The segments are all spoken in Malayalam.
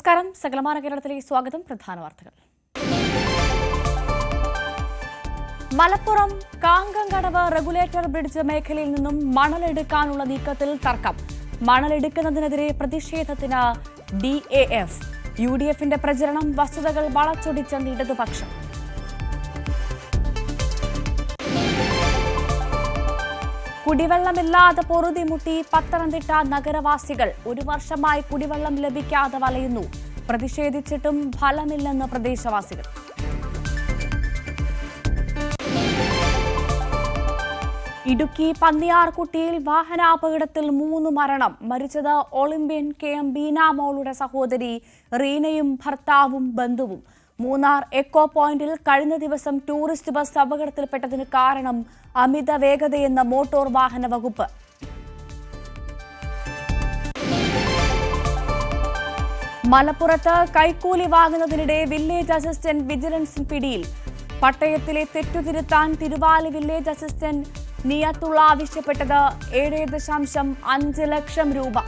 നമസ്കാരം. സകലമാന കേരളത്തിലേക്ക് സ്വാഗതം. പ്രധാന വാർത്തകൾ. മലപ്പുറം കാങ്കങ്കടവ് റെഗുലേറ്റർ ബ്രിഡ്ജ് മേഖലയിൽ നിന്നും മണലെടുക്കാനുള്ള നീക്കത്തിൽ തർക്കം. മണലെടുക്കുന്നതിനെതിരെ പ്രതിഷേധത്തിന് DAF. UDFന്റെ പ്രചരണം വസ്തുതകൾ വളച്ചൊടിച്ചെന്ന് ഇടതുപക്ഷം. കുടിവെള്ളമില്ലാതെ പൊറുതിമുട്ടി പത്തനംതിട്ട നഗരവാസികൾ. 1 വർഷമായി കുടിവെള്ളം ലഭിക്കാതെ വലയുന്നു. പ്രതിഷേധിച്ചിട്ടും ഫലമില്ലെന്ന് പ്രദേശവാസികൾ. ഇടുക്കി പന്നിയാർകുട്ടിയിൽ വാഹനാപകടത്തിൽ 3 മരണം. മരിച്ചത് ഒളിമ്പ്യൻ KM ബീന മോളുടെ സഹോദരി റീനയും ഭർത്താവും ബന്ധുവും. മൂന്നാർ എക്കോ പോയിന്റിൽ കഴിഞ്ഞ ദിവസം ടൂറിസ്റ്റ് ബസ് അപകടത്തിൽപ്പെട്ടതിന് കാരണം അമിത വേഗതയെന്ന മോട്ടോർ വാഹന വകുപ്പ്. മലപ്പുറത്ത് കൈക്കൂലി വാങ്ങുന്നതിനിടെ വില്ലേജ് അസിസ്റ്റന്റ് വിജിലൻസ് പിടിയിൽ. പട്ടയത്തിലെ തെറ്റുതിരുത്താൻ തിരുവാലി വില്ലേജ് അസിസ്റ്റന്റ് നിയത്തുള്ള ആവശ്യപ്പെട്ടത് 7.5 ലക്ഷം രൂപ.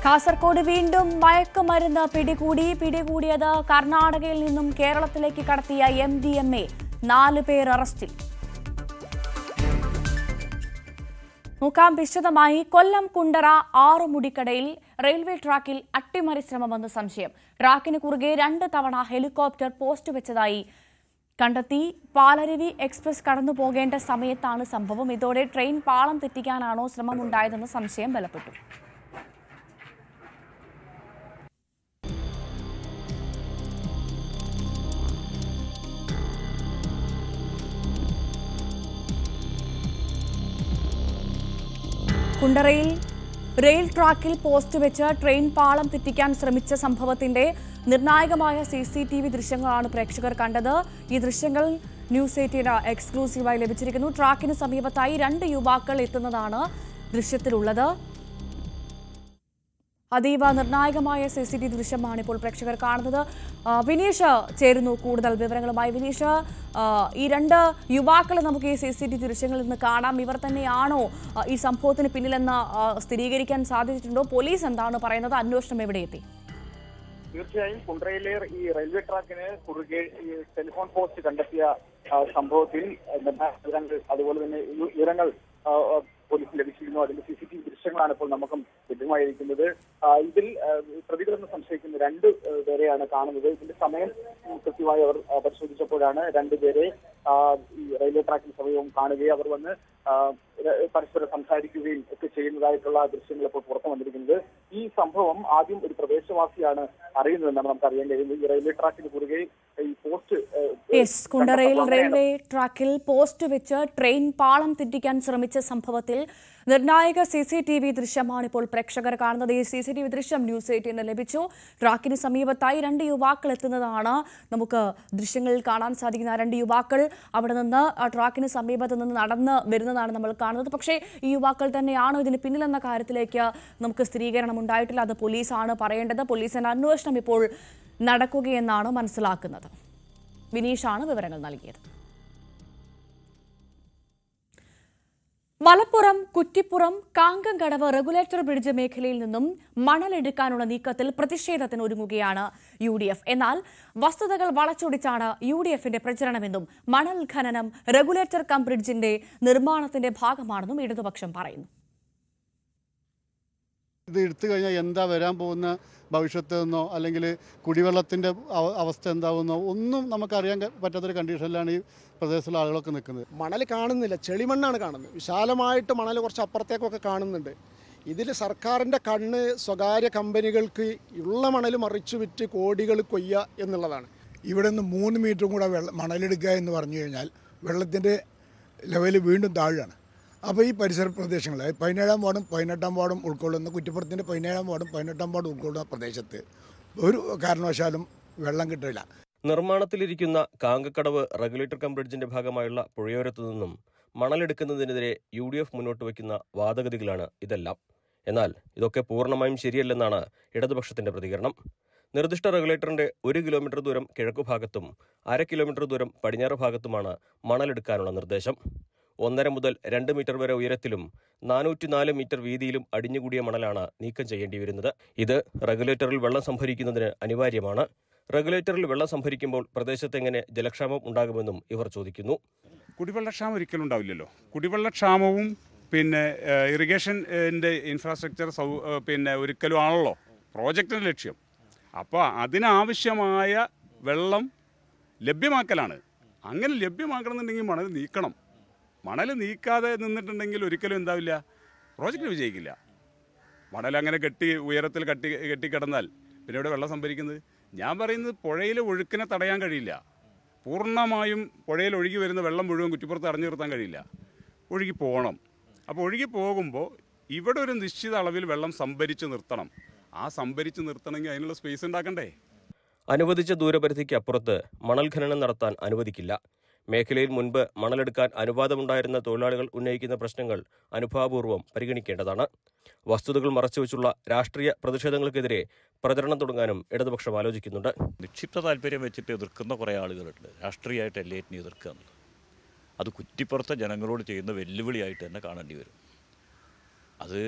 കാസർഗോഡ് വീണ്ടും മയക്കുമരുന്ന് പിടികൂടിയത് കർണാടകയിൽ നിന്നും കേരളത്തിലേക്ക് കടത്തിയ MDMA. 4 പേർ അറസ്റ്റിൽ. നോക്കാം വിശദമായി. കൊല്ലം കുണ്ടറ ആറുമുടിക്കടയിൽ റെയിൽവേ ട്രാക്കിൽ അട്ടിമറി ശ്രമമെന്ന് സംശയം. ട്രാക്കിന് കുറുകെ 2 തവണ ഹെലികോപ്റ്റർ പോസ്റ്റ് വെച്ചതായി കണ്ടെത്തി. പാലരുവി എക്സ്പ്രസ് കടന്നു പോകേണ്ട സമയത്താണ് സംഭവം. ഇതോടെ ട്രെയിൻ പാളം തെറ്റിക്കാനാണോ ശ്രമമുണ്ടായതെന്ന് സംശയം ബലപ്പെട്ടു. കുണ്ടറയിൽ റെയിൽ ട്രാക്കിൽ പോസ്റ്റ് വെച്ച് ട്രെയിൻ പാളം തെറ്റിക്കാൻ ശ്രമിച്ച സംഭവത്തിന്റെ നിർണായകമായ CCTV ദൃശ്യങ്ങളാണ് പ്രേക്ഷകർ കണ്ടത്. ഈ ദൃശ്യങ്ങൾ ന്യൂസ് 18 എക്സ്ക്ലൂസീവായി ലഭിച്ചിരിക്കുന്നു. ട്രാക്കിന് സമീപത്തായി 2 യുവാക്കൾ എത്തുന്നതാണ് ദൃശ്യത്തിലുള്ളത്. അതീവ നിർണായകമായ CCTV ദൃശ്യമാണ് ഇപ്പോൾ പ്രേക്ഷകർ കാണുന്നത്. വിനീഷ് ചേരുന്നു കൂടുതൽ വിവരങ്ങളുമായി. വിനീഷ്, ഈ 2 യുവാക്കളെ നമുക്ക് ഈ CCTV ദൃശ്യങ്ങളിൽ നിന്ന് കാണാം. ഇവർ തന്നെയാണോ ഈ സംഭവത്തിന് പിന്നിലെന്ന് സ്ഥിരീകരിക്കാൻ സാധിച്ചിട്ടുണ്ടോ? പോലീസ് എന്താണ് പറയുന്നത്? അന്വേഷണം എവിടെയെത്തി? തീർച്ചയായും കുണ്ടറയിലെ ഈ റെയിൽവേ ട്രാക്കിന് കുറുകെ ഈ ടെലിഫോൺ പോസ്റ്റ് കണ്ടെത്തിയ സംഭവത്തിൽ അതുപോലെ തന്നെ വിവരങ്ങൾ പോലീസിന് ലഭിച്ചിരുന്നു. അതിന്റെ CCTV ദൃശ്യങ്ങളാണ് ഇപ്പോൾ നമുക്കും ലഭ്യമായിരിക്കുന്നത്. ഇതിൽ പ്രതികളെന്ന് സംശയിക്കുന്ന 2 പേരെയാണ് കാണുന്നത്. ഇതിന്റെ സമയം കൃത്യമായി അവർ പരിശോധിച്ചപ്പോഴാണ് 2 പേരെ ഈ റെയിൽവേ ട്രാക്കിന് സമീപം കാണുകയും അവർ വന്ന് പരസ്പരം സംസാരിക്കുകയും ഒക്കെ ചെയ്യുന്നതായിട്ടുള്ള ദൃശ്യങ്ങൾ ഇപ്പോൾ പുറത്തു വന്നിരിക്കുന്നത്. ഈ സംഭവം ആദ്യം ഒരു പ്രദേശവാസിയാണ് അറിയുന്നതെന്നാണ് നമുക്ക് അറിയാൻ കഴിയുന്നത്. ഈ റെയിൽവേ ട്രാക്കിന് കുറുകെ ഈ പോസ്റ്റ് കുണ്ടറയിൽ റെയിൽവേ ട്രാക്കിൽ പോസ്റ്റ് വെച്ച് ട്രെയിൻ പാളം തെറ്റിക്കാൻ ശ്രമിച്ച സംഭവത്തിൽ നിർണായക CCTV ദൃശ്യമാണ് ഇപ്പോൾ പ്രേക്ഷകർ കാണുന്നത്. ഈ CCTV ദൃശ്യം ന്യൂസ് 18 ലഭിച്ചു. ട്രാക്കിന് സമീപത്തായി 2 യുവാക്കൾ എത്തുന്നതാണ് നമുക്ക് ദൃശ്യങ്ങളിൽ കാണാൻ സാധിക്കുന്ന. 2 യുവാക്കൾ അവിടെ നിന്ന് ട്രാക്കിന് സമീപത്ത് നിന്ന് നടന്ന് വരുന്നതാണ് നമ്മൾ കാണുന്നത്. പക്ഷേ ഈ യുവാക്കൾ തന്നെയാണോ ഇതിന് പിന്നിലെന്ന കാര്യത്തിലേക്ക് നമുക്ക് സ്ഥിരീകരണം ഉണ്ടായിട്ടില്ല. അത് പോലീസാണ് പറയേണ്ടത്. പോലീസിന്റെ അന്വേഷണം ഇപ്പോൾ നടക്കുകയെന്നാണ് മനസ്സിലാക്കുന്നത്. വിനീഷാണ് വിവരങ്ങൾ നൽകിയത്. മലപ്പുറം കുറ്റിപ്പുറം കാങ്കങ്കടവ് റെഗുലേറ്റർ ബ്രിഡ്ജ് മേഖലയിൽ നിന്നും മണലെടുക്കാനുള്ള നീക്കത്തിൽ പ്രതിഷേധത്തിന് ഒരുങ്ങുകയാണ് UDF. എന്നാൽ വസ്തുതകൾ വളച്ചൊടിച്ചാണ് UDFന്റെ പ്രചരണമെന്നും മണൽ ഖനനം റെഗുലേറ്റർ കം ബ്രിഡ്ജിന്റെ നിർമ്മാണത്തിന്റെ ഭാഗമാണെന്നും ഇടതുപക്ഷം പറയുന്നു. ഇത് എടുത്തു കഴിഞ്ഞാൽ എന്താ വരാൻ പോകുന്ന ഭവിഷ്യത്ത് എന്നോ അല്ലെങ്കിൽ കുടിവെള്ളത്തിൻ്റെ അവസ്ഥ എന്താവുന്നോ ഒന്നും നമുക്കറിയാൻ പറ്റാത്തൊരു കണ്ടീഷനിലാണ് ഈ പ്രദേശത്തുള്ള ആളുകളൊക്കെ നിൽക്കുന്നത്. മണൽ കാണുന്നില്ല, ചെളിമണ്ണാണ് കാണുന്നത്. വിശാലമായിട്ട് മണൽ കുറച്ച് അപ്പുറത്തേക്കൊക്കെ കാണുന്നുണ്ട്. ഇതിൽ സർക്കാരിൻ്റെ കണ്ണ് സ്വകാര്യ കമ്പനികൾക്ക് ഉള്ള മണൽ മറിച്ചു വിറ്റ് കോടികൾ കൊയ്യുക എന്നുള്ളതാണ്. ഇവിടെ നിന്ന് 3 മീറ്ററും കൂടെ മണലെടുക്കുക എന്ന് പറഞ്ഞു കഴിഞ്ഞാൽ വെള്ളത്തിൻ്റെ ലെവൽ വീണ്ടും താഴെയാണ്. അപ്പോൾ ഈ പരിസര പ്രദേശങ്ങൾ 17-ാം വാർഡും 18-ാം വാർഡും ഉൾക്കൊള്ളുന്ന കുറ്റിപ്പുറത്തിൻ്റെ 17-ാം വാർഡും 18-ാം വാർഡും ഉൾക്കൊള്ളുന്ന പ്രദേശത്ത് ഒരു കാരണവശാലും വെള്ളം കിട്ടില്ല. നിർമ്മാണത്തിലിരിക്കുന്ന കാങ്കക്കടവ് റെഗുലേറ്റർ കം ബ്രിഡ്ജിന്റെ ഭാഗമായുള്ള പുഴയോരത്തു നിന്നും മണലെടുക്കുന്നതിനെതിരെ UDF മുന്നോട്ട് വയ്ക്കുന്ന വാദഗതികളാണ് ഇതെല്ലാം. എന്നാൽ ഇതൊക്കെ പൂർണ്ണമായും ശരിയല്ലെന്നാണ് ഇടതുപക്ഷത്തിന്റെ പ്രതികരണം. നിർദ്ദിഷ്ട റെഗുലേറ്ററിന്റെ 1 കിലോമീറ്റർ ദൂരം കിഴക്കുഭാഗത്തും 1/2 കിലോമീറ്റർ ദൂരം പടിഞ്ഞാറ് ഭാഗത്തുമാണ് മണലെടുക്കാനുള്ള നിർദ്ദേശം. 1.5 മുതൽ 2 മീറ്റർ വരെ ഉയരത്തിലും 404 മീറ്റർ വീതിയിലും അടിഞ്ഞുകൂടിയ മണലാണ് നീക്കം ചെയ്യേണ്ടി വരുന്നത്. ഇത് റെഗുലേറ്ററിൽ വെള്ളം സംഭരിക്കുന്നതിന് അനിവാര്യമാണ്. റെഗുലേറ്ററിൽ വെള്ളം സംഭരിക്കുമ്പോൾ പ്രദേശത്ത് എങ്ങനെ ജലക്ഷാമം ഉണ്ടാകുമെന്നും ഇവർ ചോദിക്കുന്നു. കുടിവെള്ളക്ഷാമം ഒരിക്കലും ഉണ്ടാവില്ലല്ലോ. കുടിവെള്ളക്ഷാമവും പിന്നെ ഇറിഗേഷൻ്റെ ഇൻഫ്രാസ്ട്രക്ചർ ഒരിക്കലും ആണല്ലോ പ്രോജക്റ്റിൻ്റെ ലക്ഷ്യം. അപ്പോൾ അതിനാവശ്യമായ വെള്ളം ലഭ്യമാക്കലാണ്. അങ്ങനെ ലഭ്യമാക്കണമെന്നുണ്ടെങ്കിൽ മണൽ നീക്കണം. മണൽ നീക്കാതെ നിന്നിട്ടുണ്ടെങ്കിൽ ഒരിക്കലും എന്താവില്ല, പ്രോജക്റ്റ് വിജയിക്കില്ല. മണൽ അങ്ങനെ ഉയരത്തിൽ കെട്ടിക്കിടന്നാൽ പിന്നെ ഇവിടെ വെള്ളം സംഭരിക്കുന്നത്. ഞാൻ പറയുന്നത് പുഴയിൽ ഒഴുക്കിനെ തടയാൻ കഴിയില്ല. പൂർണ്ണമായും പുഴയിൽ ഒഴുകി വരുന്ന വെള്ളം മുഴുവൻ കുറ്റിപ്പുറത്ത് അടഞ്ഞു നിർത്താൻ കഴിയില്ല. ഒഴുകി പോകണം. അപ്പോൾ ഒഴുകി പോകുമ്പോൾ ഇവിടെ ഒരു നിശ്ചിത അളവിൽ വെള്ളം സംഭരിച്ച് നിർത്തണം. ആ സംഭരിച്ച് നിർത്തണമെങ്കിൽ അതിനുള്ള സ്പേസ് ഉണ്ടാക്കണ്ടേ? അനുവദിച്ച ദൂരപരിധിക്ക് അപ്പുറത്ത് മണൽ ഖനനം നടത്താൻ അനുവദിക്കില്ല. മേഖലയിൽ മുൻപ് മണലെടുക്കാൻ അനുവാദമുണ്ടായിരുന്ന തൊഴിലാളികൾ ഉന്നയിക്കുന്ന പ്രശ്നങ്ങൾ അനുഭാവപൂർവ്വം പരിഗണിക്കേണ്ടതാണ്. വസ്തുതകൾ മറച്ചുവെച്ചുള്ള രാഷ്ട്രീയ പ്രതിഷേധങ്ങൾക്കെതിരെ പ്രചരണം തുടങ്ങാനും ഇടതുപക്ഷം ആലോചിക്കുന്നുണ്ട്. നിക്ഷിപ്ത താല്പര്യം വെച്ചിട്ട് എതിർക്കുന്ന കുറേ ആളുകളുണ്ട്. രാഷ്ട്രീയമായിട്ട് എല്ലാറ്റിനെ എതിർക്കുക എന്നുള്ളത് അത് കുറ്റിപ്പുറത്തെ ജനങ്ങളോട് ചെയ്യുന്ന വെല്ലുവിളിയായിട്ട് തന്നെ കാണേണ്ടി വരും. അത്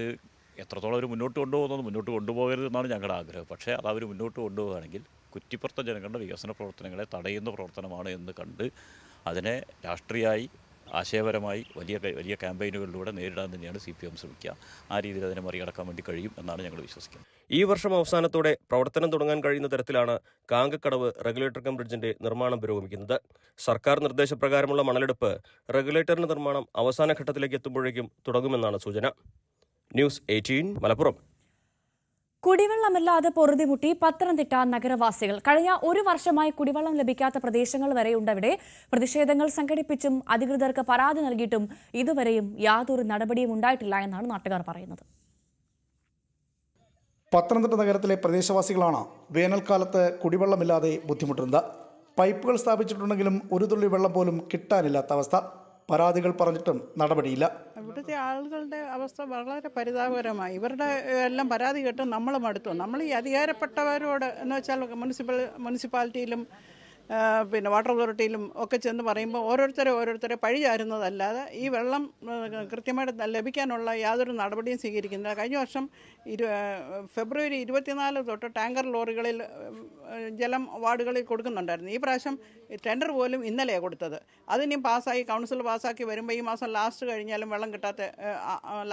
എത്രത്തോളം അവർ മുന്നോട്ട് കൊണ്ടുപോകുന്നത് മുന്നോട്ട് കൊണ്ടുപോകരുത് എന്നാണ് ഞങ്ങളുടെ ആഗ്രഹം. പക്ഷേ അത് അവർ മുന്നോട്ട് കൊണ്ടുപോവുകയാണെങ്കിൽ കുറ്റിപ്പുറത്തെ ജനങ്ങളുടെ വികസന പ്രവർത്തനങ്ങളെ തടയുന്ന പ്രവർത്തനമാണ് എന്ന് കണ്ട് അതിനെ രാഷ്ട്രീയമായി ആശയപരമായി വലിയ ക്യാമ്പയിനുകളിലൂടെ നേരിടാൻ തന്നെയാണ് CPM ശ്രമിക്കുക. ആ രീതിയിൽ അതിനെ മറികടക്കാൻ വേണ്ടി കഴിയും എന്നാണ് ഞങ്ങൾ വിശ്വസിക്കുന്നത്. ഈ വർഷം അവസാനത്തോടെ പ്രവർത്തനം തുടങ്ങാൻ കഴിയുന്ന തരത്തിലാണ് കാങ്കക്കടവ് റെഗുലേറ്റർ കം ബ്രിഡ്ജിന്റെ നിർമ്മാണം പുരോഗമിക്കുന്നത്. സർക്കാർ നിർദ്ദേശപ്രകാരമുള്ള മണലെടുപ്പ് റെഗുലേറ്ററിന്റെ നിർമ്മാണം അവസാന ഘട്ടത്തിലേക്ക് എത്തുമ്പോഴേക്കും തുടങ്ങുമെന്നാണ് സൂചന. ന്യൂസ് 18 മലപ്പുറം. കുടിവെള്ളമില്ലാതെ പൊറുതിമുട്ടി പത്തനംതിട്ട നഗരവാസികൾ. കഴിഞ്ഞ ഒരു വർഷമായി കുടിവെള്ളം ലഭിക്കാത്ത പ്രദേശങ്ങൾ വരെയുണ്ടവിടെ. പ്രതിഷേധങ്ങൾ സംഘടിപ്പിച്ചും അധികൃതർക്ക് പരാതി നൽകിയിട്ടും ഇതുവരെയും യാതൊരു നടപടിയും ഉണ്ടായിട്ടില്ല എന്നാണ് നാട്ടുകാർ പറയുന്നത്. പത്തനംതിട്ട നഗരത്തിലെ പ്രദേശവാസികളാണ് വേനൽക്കാലത്ത് കുടിവെള്ളമില്ലാതെ ബുദ്ധിമുട്ടുന്നത്. പൈപ്പുകൾ സ്ഥാപിച്ചിട്ടുണ്ടെങ്കിലും ഒരു തുള്ളി വെള്ളം പോലും കിട്ടാനില്ലാത്ത അവസ്ഥ. പരാതികൾ പറഞ്ഞിട്ടും നടപടിയില്ല. ഇവിടുത്തെ ആളുകളുടെ അവസ്ഥ വളരെ പരിതാപകരമായി. ഇവരുടെ എല്ലാം പരാതി കേട്ട് നമ്മൾ മടുത്തു. നമ്മൾ ഈ അധികാരപ്പെട്ടവരോട് എന്ന് വെച്ചാൽ മുനിസിപ്പാലിറ്റിയിലും പിന്നെ വാട്ടർ അതോറിറ്റിയിലും ഒക്കെ ചെന്ന് പറയുമ്പോൾ ഓരോരുത്തരെ പഴി ചാരുന്നതല്ലാതെ ഈ വെള്ളം കൃത്യമായിട്ട് ലഭിക്കാനുള്ള യാതൊരു നടപടിയും സ്വീകരിക്കുന്നില്ല. കഴിഞ്ഞ വർഷം ഫെബ്രുവരി 24 തൊട്ട് ടാങ്കർ ലോറികളിൽ ജലം വാർഡുകളിൽ കൊടുക്കുന്നുണ്ടായിരുന്നു. ഈ പ്രാവശ്യം ടെൻഡർ പോലും ഇന്നലെയാണ് കൊടുത്തത്. അതിനും പാസ്സായി കൗൺസിൽ പാസ്സാക്കി വരുമ്പോൾ ഈ മാസം ലാസ്റ്റ് കഴിഞ്ഞാലും വെള്ളം കിട്ടാത്ത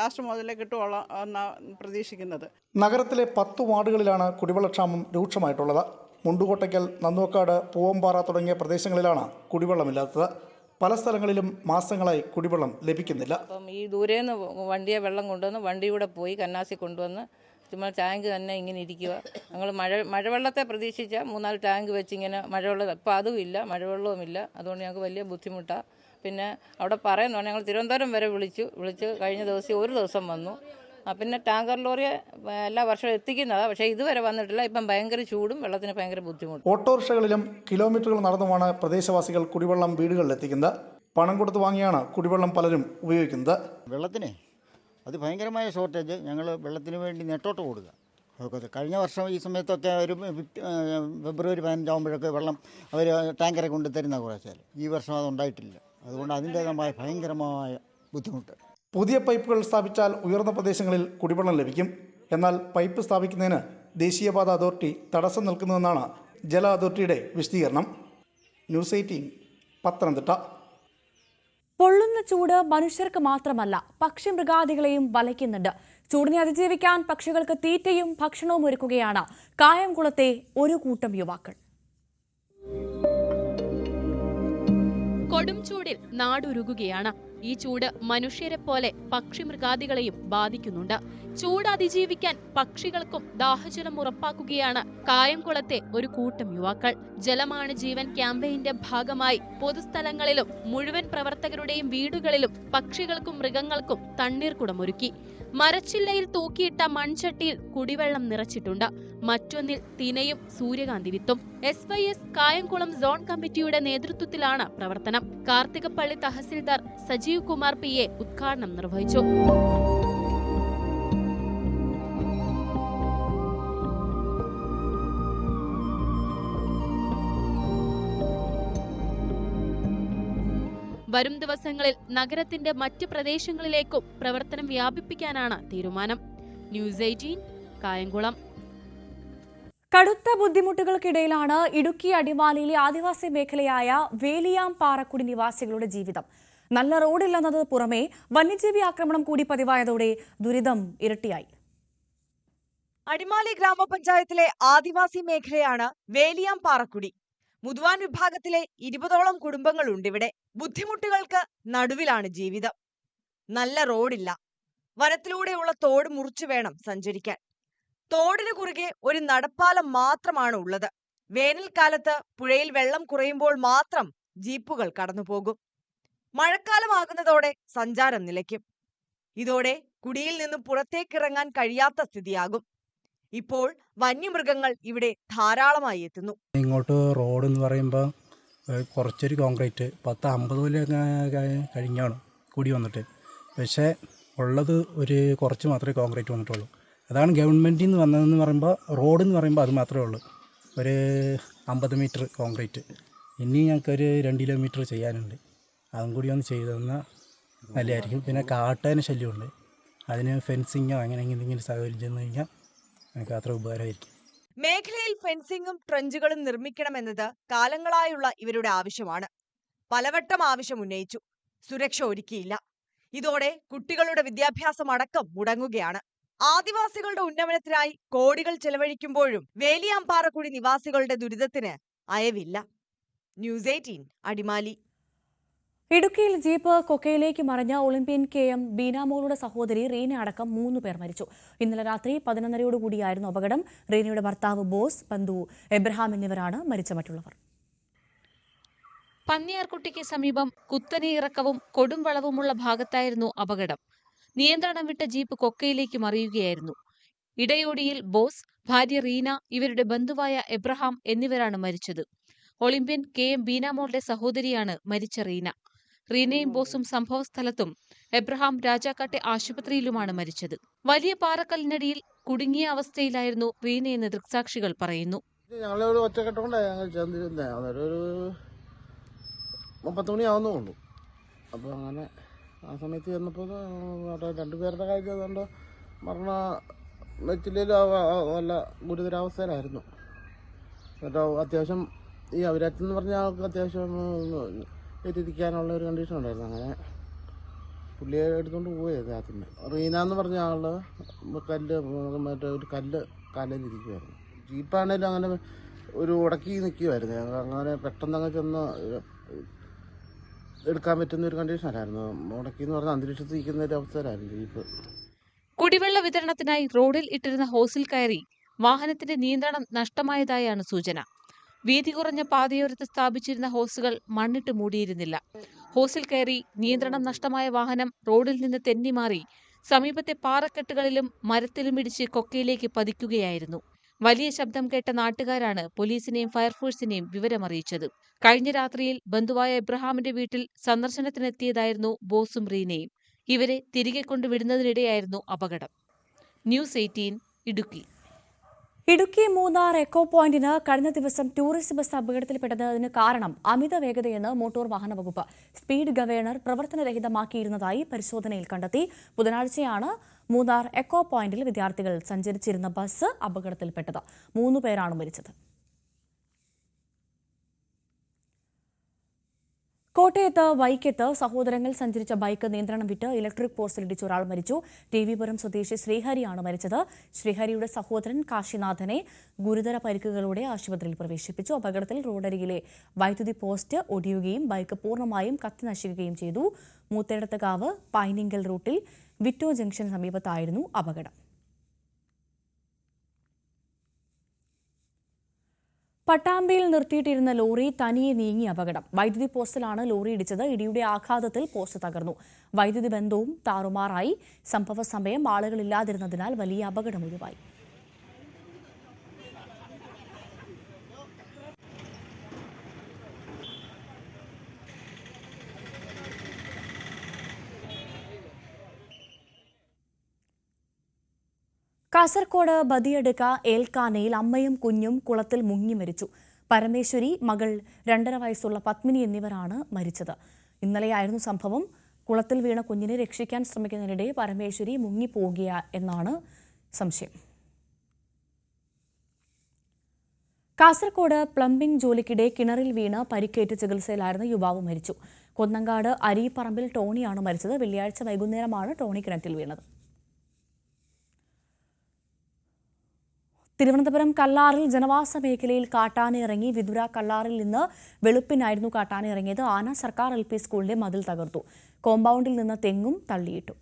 ലാസ്റ്റ് മുതലേ കിട്ടുമോ എന്നാണ് പ്രതീക്ഷിക്കുന്നത്. നഗരത്തിലെ 10 വാർഡുകളിലാണ് കുടിവെള്ളക്ഷാമം രൂക്ഷമായിട്ടുള്ളത്. മുണ്ടുകോട്ടയ്ക്കൽ, നന്നോക്കാട്, പൂവമ്പാറ തുടങ്ങിയ പ്രദേശങ്ങളിലാണ് കുടിവെള്ളമില്ലാത്തത്. പല സ്ഥലങ്ങളിലും മാസങ്ങളായി കുടിവെള്ളം ലഭിക്കുന്നില്ല. അപ്പം ഈ ദൂരേന്ന് വണ്ടിയെ വെള്ളം കൊണ്ടുവന്ന് വണ്ടിയൂടെ പോയി കന്നാസി കൊണ്ടുവന്ന് ചുമ്മാ ടാങ്ക് തന്നെ ഇങ്ങനെ ഇരിക്കുക. ഞങ്ങൾ മഴവെള്ളത്തെ പ്രതീക്ഷിച്ച 3-4 ടാങ്ക് വെച്ച് ഇങ്ങനെ മഴവെള്ളം, ഇപ്പോൾ അതും ഇല്ല, മഴവെള്ളവും ഇല്ല. അതുകൊണ്ട് ഞങ്ങൾക്ക് വലിയ ബുദ്ധിമുട്ടാണ്. പിന്നെ അവിടെ പറയുന്നതാണ്, ഞങ്ങൾ തിരുവനന്തപുരം വരെ വിളിച്ചു കഴിഞ്ഞ ദിവസം ഒരു ദിവസം വന്നു. പിന്നെ ടാങ്കർ ലോറിയെ എല്ലാ വർഷവും എത്തിക്കുന്നതാണ്, പക്ഷേ ഇതുവരെ വന്നിട്ടില്ല. ഇപ്പം ഭയങ്കര ചൂടും വെള്ളത്തിന് ഭയങ്കര ബുദ്ധിമുട്ടും. ഓട്ടോറിക്ഷകളിലും കിലോമീറ്ററുകൾ നടന്നുമാണ് പ്രദേശവാസികൾ കുടിവെള്ളം വീടുകളിൽ എത്തിക്കുന്നത്. പണം കൊടുത്ത് വാങ്ങിയാണ് കുടിവെള്ളം പലരും ഉപയോഗിക്കുന്നത്. വെള്ളത്തിന് അത് ഭയങ്കരമായ ഷോർട്ടേജ്. ഞങ്ങൾ വെള്ളത്തിന് വേണ്ടി നെട്ടോട്ട് കൊടുക്കുക. കഴിഞ്ഞ വർഷം ഈ സമയത്തൊക്കെ ഒരു ഫെബ്രുവരി 15 ആകുമ്പോഴൊക്കെ വെള്ളം അവർ ടാങ്കറെ കൊണ്ട് തരുന്ന കുറച്ചാൽ ഈ വർഷം അതുണ്ടായിട്ടില്ല. അതുകൊണ്ട് അതിൻ്റേതായ ഭയങ്കരമായ ബുദ്ധിമുട്ട്. പുതിയ പൈപ്പുകൾ സ്ഥാപിച്ചാൽ ഉയർന്ന പ്രദേശങ്ങളിൽ കുടിവെള്ളം ലഭിക്കും. എന്നാൽ പൈപ്പ് സ്ഥാപിക്കുന്നതിന് ദേശീയപാത അതോറിറ്റി തടസ്സം നിൽക്കുന്നതെന്നാണ് ജല അതോറിറ്റിയുടെ വിശദീകരണം. ന്യൂസ് 18 പത്തനംതിട്ട. പൊള്ളുന്ന ചൂട് മനുഷ്യർക്ക് മാത്രമല്ല പക്ഷി മൃഗാദികളെയും വലയ്ക്കുന്നുണ്ട്. ചൂടിനെ അതിജീവിക്കാൻ പക്ഷികൾക്ക് തീറ്റയും ഭക്ഷണവും ഒരുക്കുകയാണ് കായംകുളത്തെ ഒരു കൂട്ടം യുവാക്കൾ. കൊടും ചൂടിൽ നാടുരുകുകയാണ്. ഈ ചൂട് മനുഷ്യരെ പോലെ പക്ഷിമൃഗാദികളെയും ബാധിക്കുന്നുണ്ട്. ചൂട് അതിജീവിക്കാൻ പക്ഷികൾക്കും ദാഹജലം ഉറപ്പാക്കുകയാണ് കായംകുളത്തെ ഒരു കൂട്ടം യുവാക്കൾ. ജലമാണ് ജീവൻ ക്യാമ്പയിന്റെ ഭാഗമായി പൊതുസ്ഥലങ്ങളിലും മുഴുവൻ പ്രവർത്തകരുടെയും വീടുകളിലും പക്ഷികൾക്കും മൃഗങ്ങൾക്കും തണ്ണീർക്കുടമൊരുക്കി. മരച്ചില്ലയിൽ തൂക്കിയിട്ട മൺചട്ടിയിൽ കുടിവെള്ളം നിറച്ചിട്ടുണ്ട്. മറ്റൊന്നിൽ തിനയും സൂര്യകാന്തി വിത്തും. SYS കായംകുളം സോൺ കമ്മിറ്റിയുടെ നേതൃത്വത്തിലാണ് പ്രവർത്തനം. കാർത്തികപ്പള്ളി തഹസിൽദാർ സജീവ് കുമാർ PA ഉദ്ഘാടനം നിർവഹിച്ചു. വരും ദിവസങ്ങളിൽ നഗരത്തിന്റെ മറ്റ് പ്രദേശങ്ങളിലേക്കും പ്രവർത്തനം വ്യാപിപ്പിക്കാനാണ് തീരുമാനം. ന്യൂസ് 18 കായംകുളം. കടുത്ത ബുദ്ധിമുട്ടുകൾക്കിടയിലാണ് ഇടുക്കി അടിമാലിയിലെ ആദിവാസി മേഖലയായ വേലിയാംപാറക്കുടി നിവാസികളുടെ ജീവിതം. നല്ല റോഡില്ലെന്നത് പുറമെ വന്യജീവി ആക്രമണം കൂടി പതിവായതോടെ ദുരിതം ഇരട്ടിയായി. അടിമാലി ഗ്രാമപഞ്ചായത്തിലെ ആദിവാസി മേഖലയാണ് വേലിയാംപാറക്കുടി. മുതുവാൻ വിഭാഗത്തിലെ 20ഓളം കുടുംബങ്ങളുണ്ടിവിടെ. ബുദ്ധിമുട്ടുകൾക്ക് നടുവിലാണ് ജീവിതം. നല്ല റോഡില്ല. വനത്തിലൂടെയുള്ള തോട് മുറിച്ചു വേണം സഞ്ചരിക്കാൻ. തോടിന് കുറുകെ ഒരു നടപ്പാലം മാത്രമാണ് ഉള്ളത്. വേനൽക്കാലത്ത് പുഴയിൽ വെള്ളം കുറയുമ്പോൾ മാത്രം ജീപ്പുകൾ കടന്നുപോകും. മഴക്കാലമാകുന്നതോടെ സഞ്ചാരം നിലയ്ക്കും. ഇതോടെ കുടിയിൽ നിന്നും പുറത്തേക്കിറങ്ങാൻ കഴിയാത്ത സ്ഥിതിയാകും. ഇപ്പോൾ വന്യമൃഗങ്ങൾ ഇവിടെ ധാരാളമായി എത്തുന്നു. ഇങ്ങോട്ട് റോഡ് എന്ന് പറയുമ്പോൾ കുറച്ചൊരു കോൺക്രീറ്റ് 10-50 കൊല്ലം കഴിഞ്ഞാണ് കൂടി വന്നിട്ട്. പക്ഷേ ഉള്ളത് ഒരു കുറച്ച് മാത്രമേ കോൺക്രീറ്റ് വന്നിട്ടുള്ളൂ. അതാണ് ഗവൺമെൻറ്റിൽ നിന്ന് വന്നതെന്ന് പറയുമ്പോൾ റോഡ് എന്ന് പറയുമ്പോൾ അത് മാത്രമേ ഉള്ളൂ. ഒരു 50 മീറ്റർ കോൺക്രീറ്റ്. ഇനി ഞങ്ങൾക്കൊരു 2 കിലോമീറ്റർ ചെയ്യാനുണ്ട്. അതും കൂടി ഒന്ന് ചെയ്തു തന്നാൽ നല്ലതായിരിക്കും. പിന്നെ കാട്ടാന ശല്യമുണ്ട്. അതിന് ഫെൻസിങ്ങോ അങ്ങനെ എന്തെങ്കിലും സൗകര്യം ചെന്ന് കഴിഞ്ഞാൽ ഞങ്ങൾക്ക് അത്ര ഉപകാരമായിരിക്കും. മേഖലയിൽ ഫെൻസിങ്ങും ട്രഞ്ചുകളും നിർമ്മിക്കണമെന്നത് കാലങ്ങളായുള്ള ഇവരുടെ ആവശ്യമാണ്. പലവട്ടം ആവശ്യം ഉന്നയിച്ചു. സുരക്ഷ ഒരുക്കിയില്ല. ഇതോടെ കുട്ടികളുടെ വിദ്യാഭ്യാസം അടക്കം മുടങ്ങുകയാണ്. ആദിവാസികളുടെ ഉന്നമനത്തിനായി കോടികൾ ചെലവഴിക്കുമ്പോഴും വേലിയാംപാറക്കുടി നിവാസികളുടെ ദുരിതത്തിന് അയവില്ല. ന്യൂസ് 18 അടിമാലി. ഇടുക്കിയിൽ ജീപ്പ് കൊക്കയിലേക്ക് മറിഞ്ഞ ഒളിമ്പ്യൻ KM ബീനാമോളുടെ സഹോദരി റീന അടക്കം 3 പേർ മരിച്ചു. ഇന്നലെ രാത്രി 11:30യോടുകൂടിയായിരുന്നു അപകടം. റീനയുടെ ഭർത്താവ് ബോസ്, ബന്ധു എബ്രഹാം എന്നിവരാണ് മരിച്ച മറ്റുള്ളവർ. പന്നിയാർകുട്ടിക്ക് സമീപം കുത്തനെ ഇറക്കവും കൊടും വളവുമുള്ള ഭാഗത്തായിരുന്നു അപകടം. നിയന്ത്രണം വിട്ട ജീപ്പ് കൊക്കയിലേക്ക് മറിയുകയായിരുന്നു. ഇടയോടിയിൽ ബോസ്, ഭാര്യ റീന, ഇവരുടെ ബന്ധുവായ എബ്രഹാം എന്നിവരാണ് മരിച്ചത്. ഒളിമ്പ്യൻ KM ബീനാമോളുടെ സഹോദരിയാണ് മരിച്ച റീന. റീനയും ബോസും സംഭവസ്ഥലത്തും എബ്രഹാം രാജാക്കാട്ടെ ആശുപത്രിയിലുമാണ് മരിച്ചത്. വലിയ പാറക്കല്ലിനടിയിൽ കുടുങ്ങിയ അവസ്ഥയിലായിരുന്നു റീനയെന്ന് ദൃക്സാക്ഷികൾ പറയുന്നു. ഞങ്ങളൊരു ഒറ്റക്കെട്ടുകൊണ്ടാണ് ഞങ്ങൾ ചെന്നിരുന്നത്. അതൊരു 10 മണിയാവുന്നുള്ളൂ. അപ്പോൾ അങ്ങനെ ആ സമയത്ത് ചെന്നപ്പോൾ 2 പേരുടെ കാര്യം അതുകൊണ്ട് മരണ വെച്ചില്ലേലും നല്ല ഗുരുതരാവസ്ഥയിലായിരുന്നു. കേട്ടോ, അത്യാവശ്യം ഈ അവരത്തെന്ന് പറഞ്ഞ ആൾക്ക് അത്യാവശ്യം എത്തിക്കാനുള്ള ഒരു കണ്ടീഷൻ ഉണ്ടായിരുന്നു. അങ്ങനെ പുള്ളിയെ എടുത്തുകൊണ്ട് പോയത് ആദ്യമേ. റീന എന്ന് പറഞ്ഞ ആള് ഒരു കല്ല് കാലിലിരിക്കുമായിരുന്നു. ജീപ്പാണേലും അങ്ങനെ ഒരു ഉടക്കി നിൽക്കുമായിരുന്നു. അങ്ങനെ പെട്ടെന്ന് അങ്ങ് ചെന്ന് എടുക്കാൻ പറ്റുന്ന ഒരു കണ്ടീഷനായിരുന്നു. ഉടക്കി എന്ന് പറഞ്ഞാൽ അന്തരീക്ഷത്തിൽ നിൽക്കുന്ന ഒരു അവസ്ഥയിലായിരുന്നു ജീപ്പ്. കുടിവെള്ള വിതരണത്തിനായി റോഡിൽ ഇട്ടിരുന്ന ഹോസിൽ കയറി വാഹനത്തിന്റെ നിയന്ത്രണം നഷ്ടമായതായാണ് സൂചന. വീതി കുറഞ്ഞ പാതയോരത്ത് സ്ഥാപിച്ചിരുന്ന ഹോസുകൾ മണ്ണിട്ട് മൂടിയിരുന്നില്ല. ഹോസിൽ കയറി നിയന്ത്രണം നഷ്ടമായ വാഹനം റോഡിൽ നിന്ന് തെന്നിമാറി സമീപത്തെ പാറക്കെട്ടുകളിലും മരത്തിലും ഇടിച്ച് കൊക്കയിലേക്ക് പതിക്കുകയായിരുന്നു. വലിയ ശബ്ദം കേട്ട നാട്ടുകാരാണ് പോലീസിനെയും ഫയർഫോഴ്സിനെയും വിവരമറിയിച്ചത്. കഴിഞ്ഞ രാത്രിയിൽ ബന്ധുവായ എബ്രഹാമിന്റെ വീട്ടിൽ സന്ദർശനത്തിനെത്തിയതായിരുന്നു ബോസും റീനയും. ഇവരെ തിരികെ കൊണ്ടുവിടുന്നതിനിടെയായിരുന്നു അപകടം. ന്യൂസ് 18 ഇടുക്കി. ഇടുക്കി മൂന്നാർ എക്കോ പോയിന്റിന് കഴിഞ്ഞ ദിവസം ടൂറിസ്റ്റ് ബസ് അപകടത്തിൽപ്പെട്ടതിന് കാരണം അമിത വേഗതയെന്ന് മോട്ടോർ വാഹന വകുപ്പ്. സ്പീഡ് ഗവേണർ പ്രവർത്തനരഹിതമാക്കിയിരുന്നതായി പരിശോധനയിൽ കണ്ടെത്തി. ബുധനാഴ്ചയാണ് മൂന്നാർ എക്കോ പോയിന്റിൽ വിദ്യാർത്ഥികൾ സഞ്ചരിച്ചിരുന്ന ബസ് അപകടത്തിൽപ്പെട്ടത്. 3 പേരാണ് മരിച്ചത്. കോട്ടയത്ത് വൈക്കത്ത് സഹോദരങ്ങൾ സഞ്ചരിച്ച ബൈക്ക് നിയന്ത്രണം വിട്ട് ഇലക്ട്രിക് പോസ്റ്റിലിടിച്ച് ഒരാൾ മരിച്ചു. ടിവിപുരം സ്വദേശി ശ്രീഹരിയാണ് മരിച്ചത്. ശ്രീഹരിയുടെ സഹോദരൻ കാശിനാഥനെ ഗുരുതര പരിക്കുകളോടെ ആശുപത്രിയിൽ പ്രവേശിപ്പിച്ചു. അപകടത്തിൽ റോഡരികിലെ വൈദ്യുതി പോസ്റ്റ് ഒടിയുകയും ബൈക്ക് പൂർണ്ണമായും കത്തിനശിക്കുകയും ചെയ്തു. മൂത്തേടത്തുകാവ് പൈനിങ്കൽ റൂട്ടിൽ വിറ്റോ ജംഗ്ഷൻ സമീപത്തായിരുന്നു അപകടം. പട്ടാമ്പിയിൽ നിർത്തിയിട്ടിരുന്ന ലോറി തനിയെ നീങ്ങി അപകടം. വൈദ്യുതി പോസ്റ്റിലാണ് ലോറി ഇടിച്ചത്. ഇടിയുടെ ആഘാതത്തിൽ പോസ്റ്റ് തകർന്നു. വൈദ്യുതി ബന്ധവും താറുമാറായി. സംഭവ സമയം ആളുകളില്ലാതിരുന്നതിനാൽ വലിയ അപകടം ഒഴിവായി. കാസർകോട് ബദിയടുക്ക ഏൽക്കാനയിൽ അമ്മയും കുഞ്ഞും കുളത്തിൽ മുങ്ങി മരിച്ചു. പരമേശ്വരി, മകൾ 2.5 വയസ്സുള്ള പത്മിനി എന്നിവരാണ് മരിച്ചത്. ഇന്നലെയായിരുന്നു സംഭവം. കുളത്തിൽ വീണ കുഞ്ഞിനെ രക്ഷിക്കാൻ ശ്രമിക്കുന്നതിനിടെ പരമേശ്വരി മുങ്ങിപ്പോകുക എന്നാണ് സംശയം. കാസർഗോഡ് പ്ലംബിംഗ് ജോലിക്കിടെ കിണറിൽ വീണ് പരിക്കേറ്റ് ചികിത്സയിലായിരുന്ന യുവാവ് മരിച്ചു. കൊന്നങ്കാട് അരീപ്പറമ്പിൽ ടോണിയാണ് മരിച്ചത്. വെള്ളിയാഴ്ച വൈകുന്നേരമാണ് ടോണി കിണറ്റിൽ വീണത്. തിരുവനന്തപുരം കല്ലാറിൽ ജനവാസ മേഖലയിൽ കാട്ടാന ഇറങ്ങി. വിതുര കല്ലാറിൽ നിന്ന് വെളുപ്പിനായിരുന്നു കാട്ടാന ഇറങ്ങിയത്. ആന സർക്കാർ LP സ്കൂളിന്റെ മതിൽ തകർത്തു. കോമ്പൗണ്ടിൽ നിന്ന് തെങ്ങും തള്ളിയിട്ടു.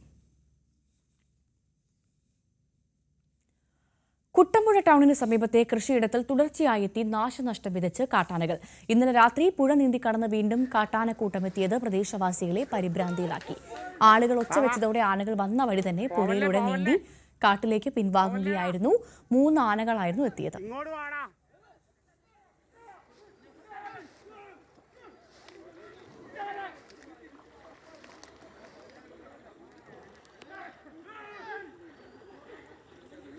കുട്ടമ്പുഴ ടൗണിന് സമീപത്തെ കൃഷിയിടത്തിൽ തുടർച്ചയായി എത്തി നാശനഷ്ടം വിതച്ച് കാട്ടാനകൾ. ഇന്നലെ രാത്രി പുഴ നീന്തി കടന്ന് വീണ്ടും കാട്ടാനക്കൂട്ടമെത്തിയത് പ്രദേശവാസികളെ പരിഭ്രാന്തിയിലാക്കി. ആളുകൾ ഒച്ചവെച്ചതോടെ ആനകൾ വന്ന വഴി തന്നെ പുഴയിലൂടെ നീന്തി കാട്ടിലേക്ക് പിൻവാങ്ങുകയായിരുന്നു. 3 ആനകളായിരുന്നു എത്തിയത്.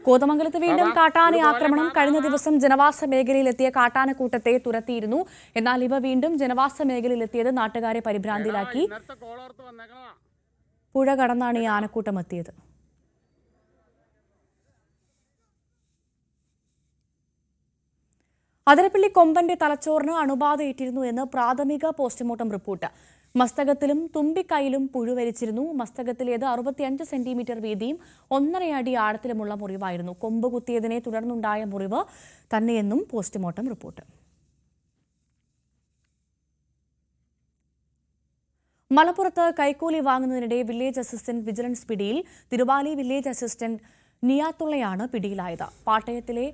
കോതമംഗലത്ത് വീണ്ടും കാട്ടാന ആക്രമണം. കഴിഞ്ഞ ദിവസം ജനവാസ മേഖലയിലെത്തിയ കാട്ടാനക്കൂട്ടത്തെ തുരത്തിയിരുന്നു. എന്നാൽ ഇവ വീണ്ടും ജനവാസ മേഖലയിലെത്തിയത് നാട്ടുകാരെ പരിഭ്രാന്തിയിലാക്കി. പുഴ കടന്നാണ് ഈ ആനക്കൂട്ടം എത്തിയത്. അതിരപ്പള്ളി കൊമ്പന്റെ തലച്ചോറിന് അണുബാധയേറ്റിരുന്നു എന്ന് പ്രാഥമിക പോസ്റ്റ്മോർട്ടം റിപ്പോർട്ട്. മസ്തകത്തിലും തുമ്പിക്കൈയിലും പുഴുവരിച്ചിരുന്നു. മസ്തകത്തിലേത് 65 സെന്റിമീറ്റർ വീതിയും 1.5 അടി ആഴത്തിലുമുള്ള മുറിവായിരുന്നു. കൊമ്പ് കുത്തിയതിനെ തുടർന്നുണ്ടായ മുറിവ് തന്നെയെന്നും പോസ്റ്റ്മോർട്ടം റിപ്പോർട്ട്. മലപ്പുറത്ത് കൈക്കൂലി വാങ്ങുന്നതിനിടെ വില്ലേജ് അസിസ്റ്റന്റ് വിജിലൻസ് പിടിയിൽ. തിരുവാലി വില്ലേജ് അസിസ്റ്റന്റ് നിയാത്തുള്ളയാണ് പിടിയിലായത്. പട്ടയത്തിലെ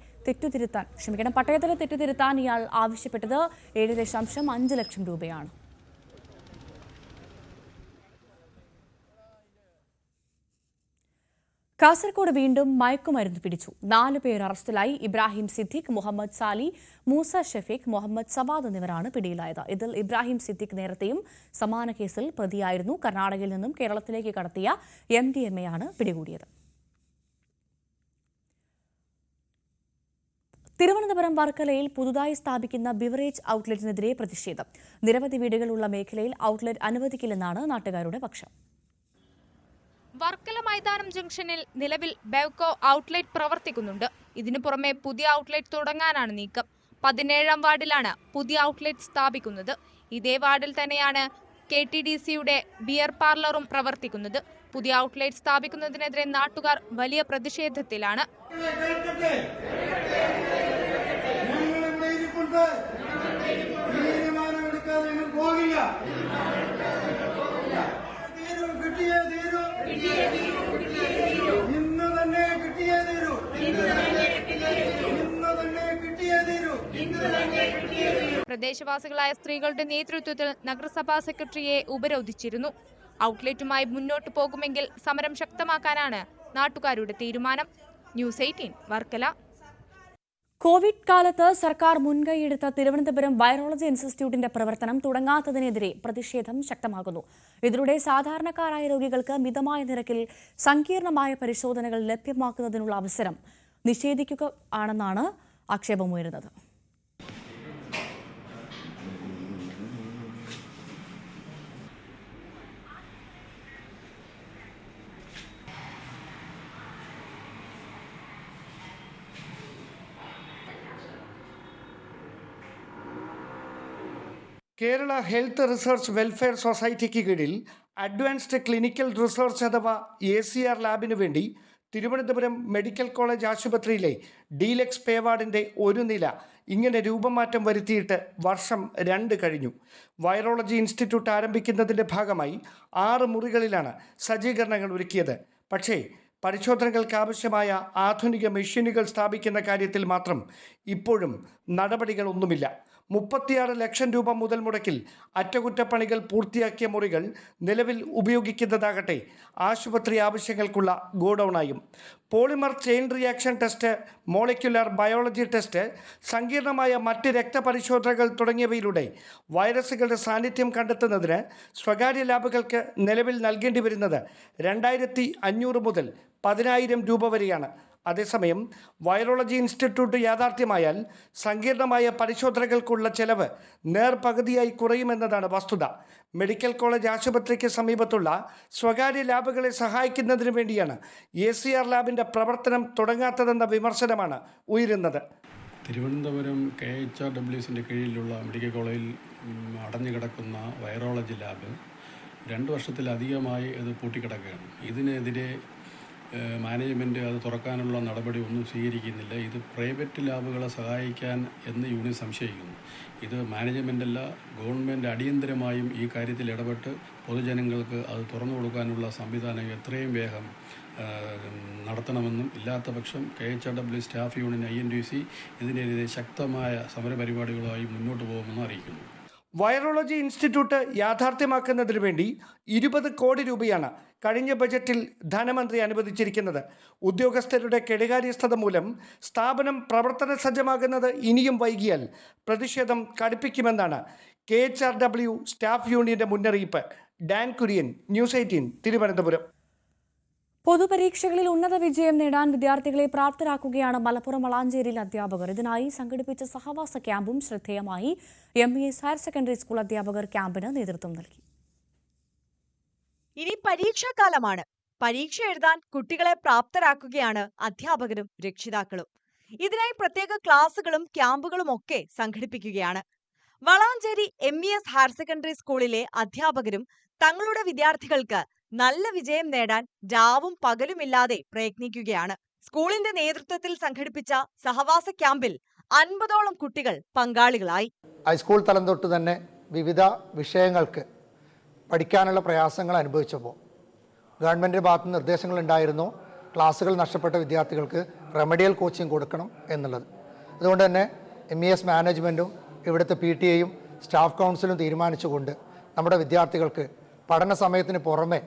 തെറ്റുതിരുത്താൻ ഇയാൾ ആവശ്യപ്പെട്ടത് 7.5 ലക്ഷം രൂപയാണ്. കാസർഗോഡ് വീണ്ടും മയക്കുമരുന്ന് പിടിച്ചു. 4 പേർ അറസ്റ്റിലായി. ഇബ്രാഹിം സിദ്ദിഖ്, മുഹമ്മദ് സാലി, മൂസ ഷഫീഖ്, മുഹമ്മദ് സവാദ് എന്നിവരാണ് പിടിയിലായത്. ഇതിൽ ഇബ്രാഹിം സിദ്ദിഖ് നേരത്തെയും സമാന കേസിൽ പ്രതിയായിരുന്നു. കർണാടകയിൽ നിന്നും കേരളത്തിലേക്ക് കടത്തിയ MDMA ആണ് പിടികൂടിയത്. തിരുവനന്തപുരം വർക്കലയിൽ പുതുതായി സ്ഥാപിക്കുന്ന ബിവറേജ് ഔട്ട്ലെറ്റിനെതിരെ പ്രതിഷേധം. നിരവധി വീടുകളുള്ള മേഖലയിൽ ഔട്ട്ലെറ്റ് അനുവദിക്കില്ലെന്നാണ് നാട്ടുകാരുടെ പക്ഷം. വർക്കല മൈതാനം ജംഗ്ഷനിൽ നിലവിൽ ബെവ്കോ ഔട്ട്ലെറ്റ് പ്രവർത്തിക്കുന്നുണ്ട്. ഇതിനു പുറമെ പുതിയ ഔട്ട്ലെറ്റ് തുടങ്ങാനാണ് നീക്കം. 17ാം വാർഡിലാണ് പുതിയ ഔട്ട്ലെറ്റ് സ്ഥാപിക്കുന്നത്. ഇതേ വാർഡിൽ തന്നെയാണ് KTDCയുടെ ബിയർ പാർലറും പ്രവർത്തിക്കുന്നത്. പുതിയ ഔട്ട്ലെറ്റ് സ്ഥാപിക്കുന്നതിനെതിരെ നാട്ടുകാർ വലിയ പ്രതിഷേധത്തിലാണ്. പ്രദേശവാസികളായ സ്ത്രീകളുടെ നേതൃത്വത്തിൽ നഗരസഭാ സെക്രട്ടറിയെ ഉപരോധിച്ചിരുന്നു. ഔട്ട്ലെറ്റുമായി മുന്നോട്ടു പോകുമെങ്കിൽ സമരം ശക്തമാക്കാനാണ് നാട്ടുകാരുടെ തീരുമാനം. ന്യൂസ് 18 വർക്കല. കോവിഡ് കാലത്ത് സർക്കാർ മുൻകൈയെടുത്ത തിരുവനന്തപുരം വൈറോളജി ഇൻസ്റ്റിറ്റ്യൂട്ടിന്റെ പ്രവർത്തനം തുടങ്ങാത്തതിനെതിരെ പ്രതിഷേധം ശക്തമാകുന്നു. ഇതിലൂടെ സാധാരണക്കാരായ രോഗികൾക്ക് മിതമായ നിരക്കിൽ സങ്കീർണമായ പരിശോധനകൾ ലഭ്യമാക്കുന്നതിനുള്ള അവസരം നിഷേധിക്കുകയാണെന്നാണ് ആക്ഷേപമുയരുന്നത്. കേരള ഹെൽത്ത് റിസർച്ച് വെൽഫെയർ സൊസൈറ്റിക്ക് കീഴിൽ അഡ്വാൻസ്ഡ് ക്ലിനിക്കൽ റിസർച്ച് അഥവാ ACR ലാബിനു വേണ്ടി തിരുവനന്തപുരം മെഡിക്കൽ കോളേജ് ആശുപത്രിയിലെ ഡീലക്സ് പേ വാർഡിൻ്റെ ഒരു നില ഇങ്ങനെ രൂപമാറ്റം വരുത്തിയിട്ട് വർഷം 2 കഴിഞ്ഞു. വൈറോളജി ഇൻസ്റ്റിറ്റ്യൂട്ട് ആരംഭിക്കുന്നതിൻ്റെ ഭാഗമായി 6 മുറികളിലാണ് സജ്ജീകരണങ്ങൾ ഒരുക്കിയത്. പക്ഷേ പരിശോധനകൾക്ക് ആവശ്യമായ ആധുനിക മെഷീനുകൾ സ്ഥാപിക്കുന്ന കാര്യത്തിൽ മാത്രം ഇപ്പോഴും നടപടികളൊന്നുമില്ല. 36 ലക്ഷം രൂപ മുതൽ മുടക്കിൽ അറ്റകുറ്റപ്പണികൾ പൂർത്തിയാക്കിയ മുറികൾ നിലവിൽ ഉപയോഗിക്കുന്നതാകട്ടെ ആശുപത്രി ആവശ്യങ്ങൾക്കുള്ള ഗോഡൌണായും. Polymer chain reaction test, molecular biology test, സങ്കീർണമായ മറ്റ് രക്തപരിശോധനകൾ തുടങ്ങിയവയിലൂടെ വൈറസുകളുടെ സാന്നിധ്യം കണ്ടെത്തുന്നതിന് സ്വകാര്യ ലാബുകൾക്ക് നിലവിൽ നൽകേണ്ടി വരുന്നത് 2500 മുതൽ 10,000 രൂപ വരെയാണ്. അതേസമയം വൈറോളജി ഇൻസ്റ്റിറ്റ്യൂട്ട് യാഥാർത്ഥ്യമായാൽ സങ്കീർണമായ പരിശോധനകൾക്കുള്ള ചെലവ് നേർപകുതിയായി കുറയുമെന്നതാണ് വസ്തുത. മെഡിക്കൽ കോളേജ് ആശുപത്രിക്ക് സമീപത്തുള്ള സ്വകാര്യ ലാബുകളെ സഹായിക്കുന്നതിന് വേണ്ടിയാണ് ACR ലാബിന്റെ പ്രവർത്തനം തുടങ്ങാത്തതെന്ന വിമർശനമാണ് ഉയരുന്നത്. തിരുവനന്തപുരം KHRWസിൻ്റെ കീഴിലുള്ള മെഡിക്കൽ കോളേജിൽ അടഞ്ഞുകിടക്കുന്ന വൈറോളജി ലാബ് 2 വർഷത്തിലധികമായി അത് പൂട്ടിക്കിടക്കുകയാണ്. ഇതിനെതിരെ മാനേജ്മെൻറ്റ് അത് തുറക്കാനുള്ള നടപടി ഒന്നും സ്വീകരിക്കുന്നില്ല. ഇത് പ്രൈവറ്റ് ലാബുകളെ സഹായിക്കാൻ എന്ന് യൂണിറ്റ് സംശയിക്കുന്നു. ഇത് മാനേജ്മെൻറ്റല്ല, ഗവൺമെൻറ് അടിയന്തരമായും ഈ കാര്യത്തിൽ ഇടപെട്ട് പൊതുജനങ്ങൾക്ക് അത് തുറന്നു കൊടുക്കാനുള്ള സംവിധാനം എത്രയും വേഗം നടത്തണമെന്നും, ഇല്ലാത്ത പക്ഷം KHRW സ്റ്റാഫ് യൂണിയൻ INTUC ഇതിനെതിരെ ശക്തമായ സമരപരിപാടികളുമായി മുന്നോട്ട് പോകുമെന്ന് അറിയിക്കുന്നു. വൈറോളജി ഇൻസ്റ്റിറ്റ്യൂട്ട് യാഥാർത്ഥ്യമാക്കുന്നതിന് വേണ്ടി 20 കോടി രൂപയാണ് കഴിഞ്ഞ ബജറ്റിൽ ധനമന്ത്രി അനുവദിച്ചിരിക്കുന്നത്. ഉദ്യോഗസ്ഥരുടെ കെടുകാര്യസ്ഥത മൂലം സ്ഥാപനം പ്രവർത്തന സജ്ജമാകുന്നത് ഇനിയും വൈകിയാൽ പ്രതിഷേധം കടുപ്പിക്കുമെന്നാണ് KHRW സ്റ്റാഫ് യൂണിയന്റെ മുന്നറിയിപ്പ്. ഡാൻ കുര്യൻ, ന്യൂസ് 18, തിരുവനന്തപുരം. പൊതുപരീക്ഷകളിൽ ഉന്നത വിജയം നേടാൻ വിദ്യാർത്ഥികളെ പ്രാപ്തരാക്കുകയാണ് മലപ്പുറം വളാഞ്ചേരിയിൽ അധ്യാപകർ. ഇതിനായി സംഘടിപ്പിച്ച സഹവാസ ക്യാമ്പും ശ്രദ്ധേയമായി. MES ഹയർ സെക്കൻഡറി സ്കൂൾ അധ്യാപകർ ക്യാമ്പിന് നേതൃത്വം നൽകി. ഇനി പരീക്ഷാകാലമാണ്. പരീക്ഷ എഴുതാൻ കുട്ടികളെ പ്രാപ്തരാക്കുകയാണ് അധ്യാപകരും രക്ഷിതാക്കളും. ഇതിനായി പ്രത്യേക ക്ലാസുകളും ക്യാമ്പുകളും ഒക്കെ സംഘടിപ്പിക്കുകയാണ്. വളാഞ്ചേരി MES ഹയർ സെക്കൻഡറി സ്കൂളിലെ അധ്യാപകരും തങ്ങളുടെ വിദ്യാർത്ഥികൾക്ക് നല്ല വിജയം നേടാൻ രാവും പകലുമില്ലാതെ പ്രയത്നിക്കുകയാണ്. സ്കൂളിന്റെ നേതൃത്വത്തിൽ സംഘടിപ്പിച്ച സഹവാസ ക്യാമ്പിൽ 50ഓളം കുട്ടികൾ പങ്കാളികളായി. ഹൈസ്കൂൾ തലം തൊട്ട് തന്നെ വിവിധ വിഷയങ്ങൾക്ക് പഠിക്കാനുള്ള പ്രയാസങ്ങൾ അനുഭവിച്ചപ്പോൾ ഗവൺമെൻറ്റിൻ്റെ ഭാഗത്ത് നിർദ്ദേശങ്ങളുണ്ടായിരുന്നു ക്ലാസ്സുകൾ നഷ്ടപ്പെട്ട വിദ്യാർത്ഥികൾക്ക് റെമഡിയൽ കോച്ചിങ് കൊടുക്കണം എന്നുള്ളത്. അതുകൊണ്ട് തന്നെ MES മാനേജ്മെൻറ്റും ഇവിടുത്തെ PTA-യും സ്റ്റാഫ് കൗൺസിലും തീരുമാനിച്ചുകൊണ്ട് നമ്മുടെ വിദ്യാർത്ഥികൾക്ക് പഠന സമയത്തിന് പുറമെ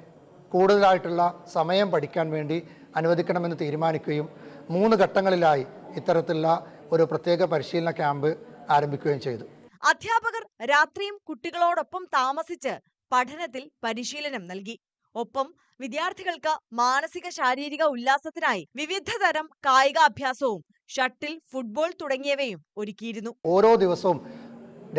കൂടുതലായിട്ടുള്ള സമയം പഠിക്കാൻ വേണ്ടി അനുവദിക്കണമെന്ന് തീരുമാനിക്കുകയും 3 ഘട്ടങ്ങളിലായി ഇത്തരത്തിലുള്ള ഒരു പ്രത്യേക പരിശീലന ക്യാമ്പ് ആരംഭിക്കുകയും ചെയ്തു. അധ്യാപകർ രാത്രിയും കുട്ടികളോടൊപ്പം താമസിച്ച് പഠനത്തിൽ പരിശീലനം നൽകി. ഒപ്പം വിദ്യാർത്ഥികൾക്ക് മാനസിക ശാരീരിക ഉല്ലാസത്തിനായി വിവിധ തരം കായികാഭ്യാസവും ഷട്ടിൽ, ഫുട്ബോൾ തുടങ്ങിയവയും ഒരുക്കിയിരുന്നു. ഓരോ ദിവസവും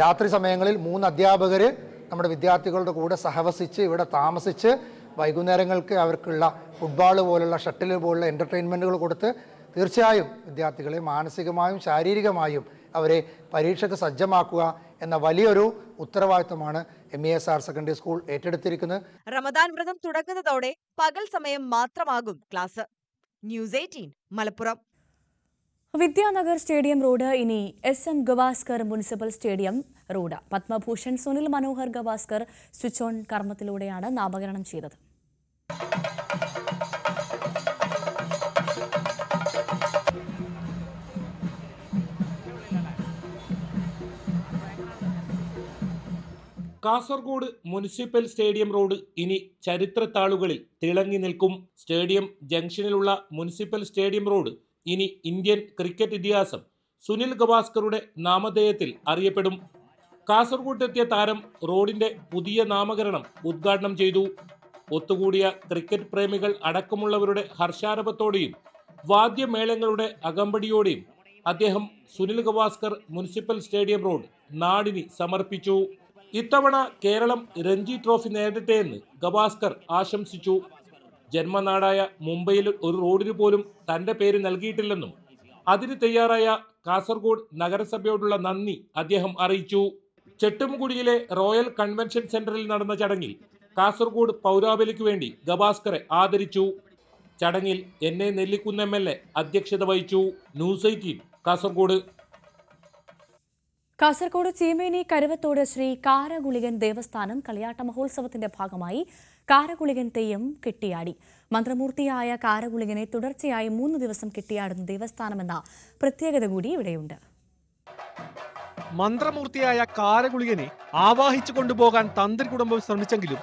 രാത്രി സമയങ്ങളിൽ 3 അധ്യാപകർ നമ്മുടെ വിദ്യാർത്ഥികളുടെ കൂടെ സഹവസിച്ച് ഇവിടെ താമസിച്ച് വൈകുന്നേരങ്ങൾക്ക് അവർക്കുള്ള ഫുട്ബോൾ പോലുള്ള ഷട്ടിൽ പോലുള്ള എൻ്റർടൈൻമെൻറ്റുകൾ കൊടുത്ത് തീർച്ചയായും വിദ്യാർത്ഥികളെ മാനസികമായും ശാരീരികമായും അവരെ പരീക്ഷയ്ക്ക് സജ്ജമാക്കുക എന്ന വലിയൊരു ഉത്തരവാദിത്തമാണ് MES ഹയർ സെക്കൻഡറി സ്കൂൾ ഏറ്റെടുത്തിരിക്കുന്നത്. റമദാൻ വ്രതം തുടങ്ങുന്നതോടെ പകൽ സമയം മാത്രമാകും class. News 18 Malappuram. Vidyanagar stadium road ഇനി SM Gavaskar municipal stadium road. Padma Bhushan Sunil Manohar Gavaskar switch on കർമ്മത്തിലൂടെയാണ് നാമകരണം ചെയ്തത്. കാസർഗോഡ് മുനിസിപ്പൽ സ്റ്റേഡിയം റോഡ് ഇനി ചരിത്രത്താളുകളിൽ തിളങ്ങി നിൽക്കും. സ്റ്റേഡിയം ജംഗ്ഷനിലുള്ള മുനിസിപ്പൽ സ്റ്റേഡിയം റോഡ് ഇനി ഇന്ത്യൻ ക്രിക്കറ്റ് ഇതിഹാസം സുനിൽ ഗവാസ്കറുടെ നാമധേയത്തിൽ അറിയപ്പെടും. കാസർഗോഡെത്തിയ താരം റോഡിന്റെ പുതിയ നാമകരണം ഉദ്ഘാടനം ചെയ്തു. ഒത്തുകൂടിയ ക്രിക്കറ്റ് പ്രേമികൾ അടക്കമുള്ളവരുടെ ഹർഷാരവത്തോടെയും വാദ്യമേളങ്ങളുടെ അകമ്പടിയോടെയും അദ്ദേഹം Sunil Gavaskar municipal stadium road നാടിന് സമർപ്പിച്ചു. ഇത്തവണ കേരളം രഞ്ജി ട്രോഫി നേടട്ടെ എന്ന് ഗവാസ്കർ ആശംസിച്ചു. ജന്മനാടായ മുംബൈയിൽ ഒരു റോഡിന് പോലും തന്റെ പേര് നൽകിയിട്ടില്ലെന്നും അതിന് തയ്യാറായ കാസർഗോഡ് നഗരസഭയോടുള്ള നന്ദി അദ്ദേഹം അറിയിച്ചു. ചെട്ടുംകുടിയിലെ റോയൽ കൺവെൻഷൻ സെന്ററിൽ നടന്ന ചടങ്ങിൽ കാസർഗോഡ് പൗരാവലിക്ക് വേണ്ടി ഗവാസ്കറെ ആദരിച്ചു. ചടങ്ങിൽ NA നെല്ലിക്കുന്ന് MLA അധ്യക്ഷത വഹിച്ചു. ന്യൂസ് 18 കാസർഗോഡ്. കാസർഗോഡ് ചീമേനി കരുവത്തോട് ശ്രീ കാരഗുളികൻ ദേവസ്ഥാനം കളിയാട്ട മഹോത്സവത്തിന്റെ ഭാഗമായി കാരഗുളികൻ തെയ്യം കെട്ടിയാടി. മന്ത്രമൂർത്തിയായ കാരഗുളികനെ തുടർച്ചയായി 3 ദിവസം കെട്ടിയാടുന്ന ദേവസ്ഥാനമെന്ന പ്രത്യേകത കൂടി ഇവിടെയുണ്ട്. മന്ത്രമൂർത്തിയായ കാരഗുളികനെ ആവാഹിച്ചു കൊണ്ടുപോകാൻ തന്ത്രി കുടുംബം ശ്രമിച്ചെങ്കിലും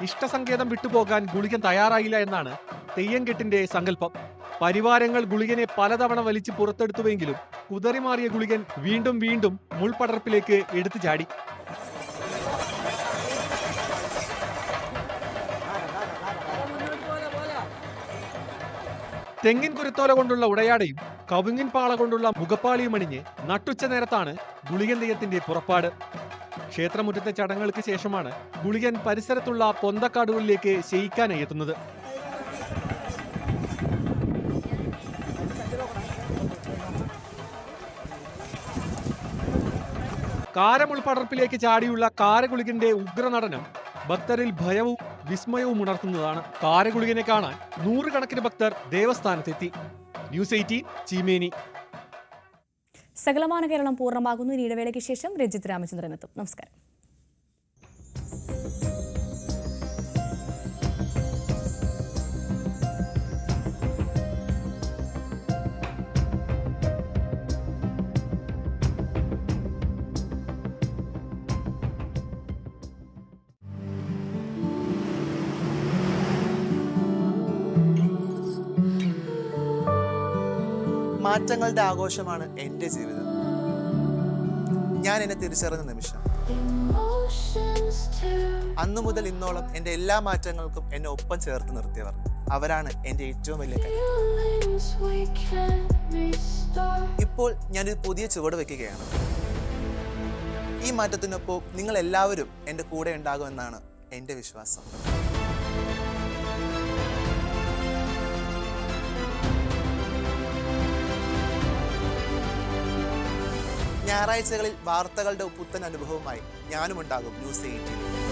ഇഷ്ടസങ്കേതം വിട്ടുപോകാൻ ഗുളികൻ തയ്യാറായില്ല എന്നാണ് തെയ്യംകെട്ടിന്റെ സങ്കല്പം. പരിവാരങ്ങൾ ഗുളികനെ പലതവണ വലിച്ച് പുറത്തെടുത്തുവെങ്കിലും കുതറിമാറിയ ഗുളികൻ വീണ്ടും വീണ്ടും മുൾപടർപ്പിലേക്ക് എടുത്തു ചാടി. തെങ്ങിൻ കുരുത്തോല കൊണ്ടുള്ള ഉടയാടയും കവുങ്ങിൻ പാള കൊണ്ടുള്ള മുഖപ്പാളിയും അണിഞ്ഞ് നട്ടുച്ച നേരത്താണ് ഗുളികൻ തെയ്യത്തിന്റെ പുറപ്പാട്. ക്ഷേത്രമുറ്റത്തെ ചടങ്ങുകൾക്ക് ശേഷമാണ് ഗുളികൻ പരിസരത്തുള്ള പൊന്തക്കാടുകളിലേക്ക് ശയിക്കാനായി എത്തുന്നത്. കാരമുൾപടർപ്പിലേക്ക് ചാടിയുള്ള കാരഗുളികന്റെ ഉഗ്രനടനം ഭക്തരിൽ ഭയവും വിസ്മയവും ഉണർത്തുന്നതാണ്. കാരഗുളികനെ കാണാൻ നൂറുകണക്കിന് ഭക്തർ ദേവസ്ഥാനത്തെത്തി. ന്യൂസ് 18 ചീമേനി. സകലമാന കേരളം പൂർണ്ണമാകുന്നു. ഇനി ഇടവേളയ്ക്ക് ശേഷം രഞ്ജിത്ത് രാമചന്ദ്രൻ എത്തും. നമസ്കാരം. മാറ്റങ്ങളുടെ ആഘോഷമാണ് എൻ്റെ ജീവിതം. ഞാൻ എന്നെ തിരിച്ചറിഞ്ഞ നിമിഷം. അന്നു മുതൽ ഇന്നോളം എൻ്റെ എല്ലാ മാറ്റങ്ങൾക്കും എന്നെ ഒപ്പം ചേർത്ത് നിർത്തിയവർ. അവരാണ് എൻ്റെ ഏറ്റവും വലിയ കാര്യം. ഇപ്പോൾ ഞാനൊരു പുതിയ ചുവട് വയ്ക്കുകയാണ്. ഈ മാറ്റത്തിനൊപ്പം നിങ്ങൾ എല്ലാവരും എൻ്റെ കൂടെ ഉണ്ടാകുമെന്നാണ് എൻ്റെ വിശ്വാസം. ഞായറാഴ്ചകളിൽ വാർത്തകളുടെ പുത്തൻ അനുഭവമായി ഞാനും ഉണ്ടാകും ന്യൂസ് 18.